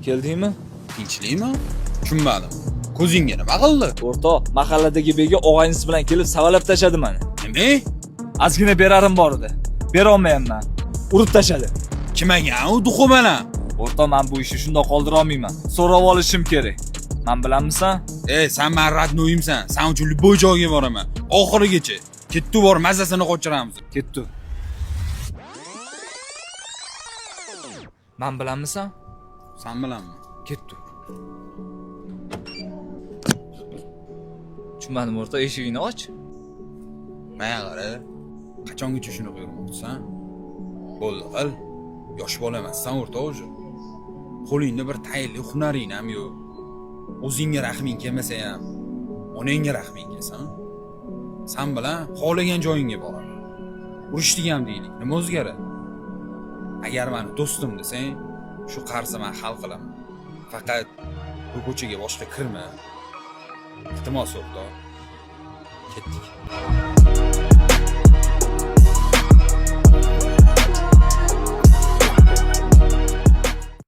Keldingmi? Tinchlikmi? Tushunmadim. Ko'zingga nima qildi? O'rtoq, mahalladagi bega og'aynis bilan kelib savalab tashadi meni. Nima? Ozgina berarim bor edi. Bera olmayapman. Urib tashadi. Kim ekan u duxumana? O'rtoq, men bu ishni shundoq qoldira olmayman. So'rab olishim kerak. Men bilanmisan? Sen men radnoyimsan. Sen uchun любой joyga boraman. Oxirigacha. Ketdi bor, mazasini qochiramiz. Ketdi. Men bilanmisan? Sen bilanmi? Ketdi. Tushunmadim o'rtoq, eshigingni och. Menga qara. Qachongacha shuni buyurmoqchisan? Bo'ldi, qil. Yosh bola emassan o'rtoq o'zi. Qo'lingda bir tayinli hunaring ham yo'q. O'zingga rahming kelmasa ham, onangga rahming kelsin. Sen bilan xohlagan joyingga boraman. Urishdik ham deylik. Nima o'zgaradi? Agar meni do'stim desang, shu qarzni men hal qilaman. Faqat bu ko'chaga boshqa kirma. Iltimos o'rtoq. Ketdik.